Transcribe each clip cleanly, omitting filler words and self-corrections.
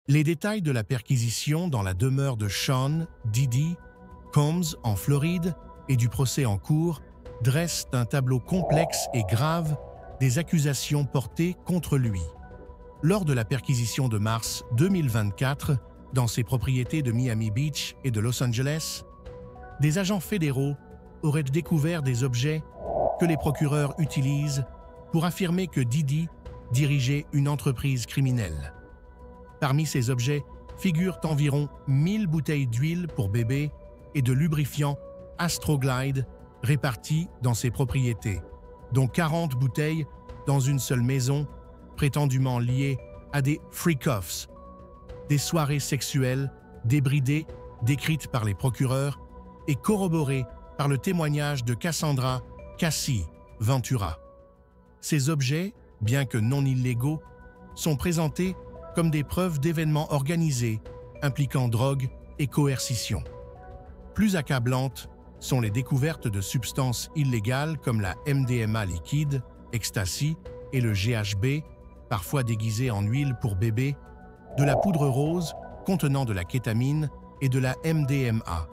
Les détails de la perquisition dans la demeure de Sean Diddy Combs en Floride et du procès en cours dressent un tableau complexe et grave des accusations portées contre lui. Lors de la perquisition de mars 2024 dans ses propriétés de Miami Beach et de Los Angeles, des agents fédéraux auraient découvert des objets que les procureurs utilisent pour affirmer que Diddy dirigeait une entreprise criminelle. Parmi ces objets figurent environ 1000 bouteilles d'huile pour bébé et de lubrifiant Astroglide réparties dans ses propriétés, dont 40 bouteilles dans une seule maison, prétendument liées à des freak-offs, des soirées sexuelles débridées décrites par les procureurs et corroborées par le témoignage de Cassandra Cassie Ventura. Ces objets, bien que non illégaux, sont présentés comme des preuves d'événements organisés impliquant drogue et coercition. Plus accablantes sont les découvertes de substances illégales comme la MDMA liquide, ecstasy et le GHB, parfois déguisées en huile pour bébé, de la poudre rose contenant de la kétamine et de la MDMA,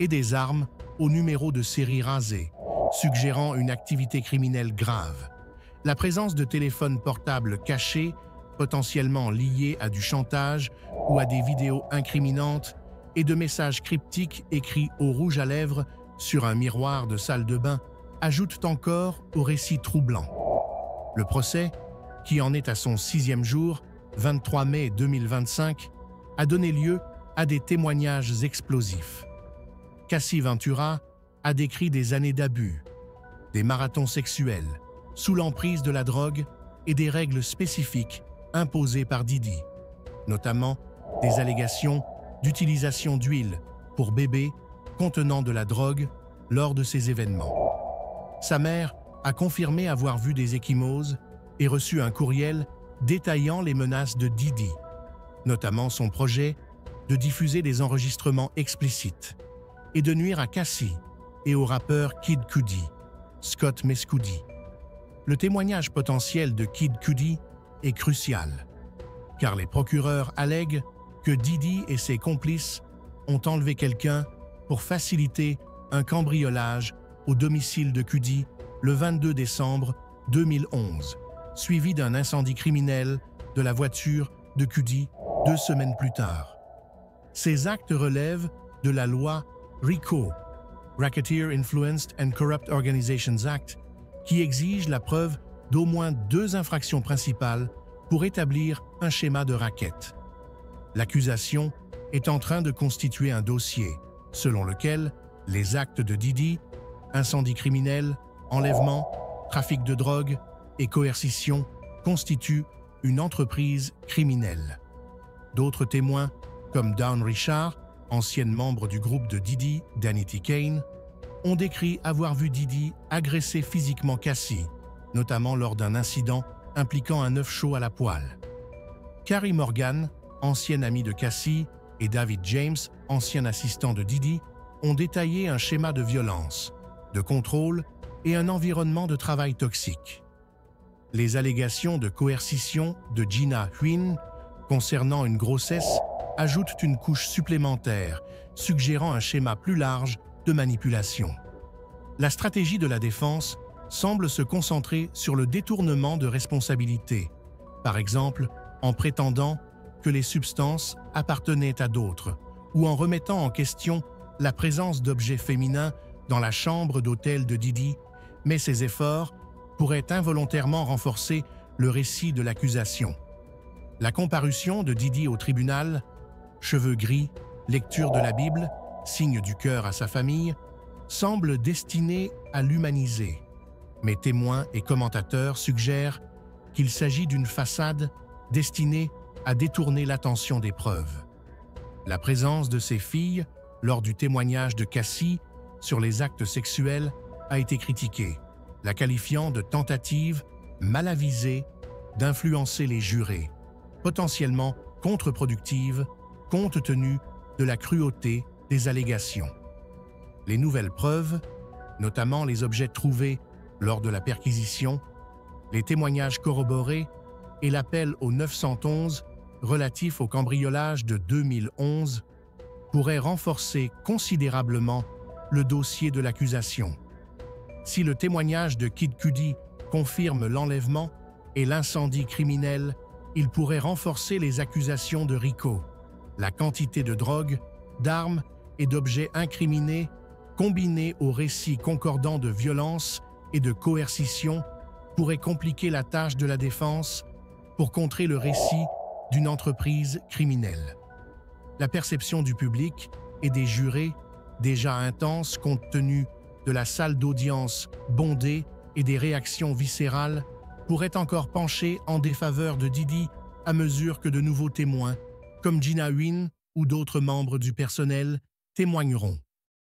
et des armes au numéro de série rasé, suggérant une activité criminelle grave. La présence de téléphones portables cachés, potentiellement liés à du chantage ou à des vidéos incriminantes, et de messages cryptiques écrits au rouge à lèvres sur un miroir de salle de bain ajoutent encore au récit troublant. Le procès, qui en est à son 6e jour, 23 mai 2025, a donné lieu à des témoignages explosifs. Cassie Ventura a décrit des années d'abus, des marathons sexuels, sous l'emprise de la drogue et des règles spécifiques imposées par Diddy, notamment des allégations d'utilisation d'huile pour bébé contenant de la drogue lors de ces événements. Sa mère a confirmé avoir vu des ecchymoses et reçu un courriel détaillant les menaces de Diddy, notamment son projet de diffuser des enregistrements explicites et de nuire à Cassie et au rappeur Kid Cudi, Scott Mescudi. Le témoignage potentiel de Kid Cudi est crucial, car les procureurs allèguent que Diddy et ses complices ont enlevé quelqu'un pour faciliter un cambriolage au domicile de Cudi le 22 décembre 2011, suivi d'un incendie criminel de la voiture de Cudi 2 semaines plus tard. Ces actes relèvent de la loi RICO, Racketeer Influenced and Corrupt Organizations Act, qui exige la preuve d'au moins 2 infractions principales pour établir un schéma de racket. L'accusation est en train de constituer un dossier, selon lequel les actes de Diddy, incendie criminel, enlèvement, trafic de drogue et coercition constituent une entreprise criminelle. D'autres témoins, comme Dawn Richard, ancienne membre du groupe de Diddy, Danity Kane, ont décrit avoir vu Diddy agresser physiquement Cassie, notamment lors d'un incident impliquant un œuf chaud à la poêle. Carrie Morgan, ancienne amie de Cassie, et David James, ancien assistant de Diddy, ont détaillé un schéma de violence, de contrôle et un environnement de travail toxique. Les allégations de coercition de Gina Huynh concernant une grossesse ajoutent une couche supplémentaire, suggérant un schéma plus large de manipulation. La stratégie de la défense semble se concentrer sur le détournement de responsabilité, par exemple en prétendant que les substances appartenaient à d'autres, ou en remettant en question la présence d'objets féminins dans la chambre d'hôtel de Diddy, mais ces efforts pourraient involontairement renforcer le récit de l'accusation. La comparution de Diddy au tribunal, cheveux gris, lecture de la Bible, signe du cœur à sa famille, semble destinée à l'humaniser, mais témoins et commentateurs suggèrent qu'il s'agit d'une façade destinée à détourner l'attention des preuves. La présence de ses filles lors du témoignage de Cassie sur les actes sexuels a été critiquée, la qualifiant de tentative mal avisée d'influencer les jurés, potentiellement contre-productive compte tenu de la cruauté des allégations. Les nouvelles preuves, notamment les objets trouvés lors de la perquisition, les témoignages corroborés et l'appel au 911 relatif au cambriolage de 2011 pourrait renforcer considérablement le dossier de l'accusation. Si le témoignage de Kid Cudi confirme l'enlèvement et l'incendie criminel, il pourrait renforcer les accusations de Rico. La quantité de drogue, d'armes et d'objets incriminés, combinés aux récits concordants de violence et de coercition, pourrait compliquer la tâche de la défense pour contrer le récit d'une entreprise criminelle. La perception du public et des jurés, déjà intense compte tenu de la salle d'audience bondée et des réactions viscérales, pourrait encore pencher en défaveur de Diddy à mesure que de nouveaux témoins, comme Gina Wynn ou d'autres membres du personnel, témoigneront.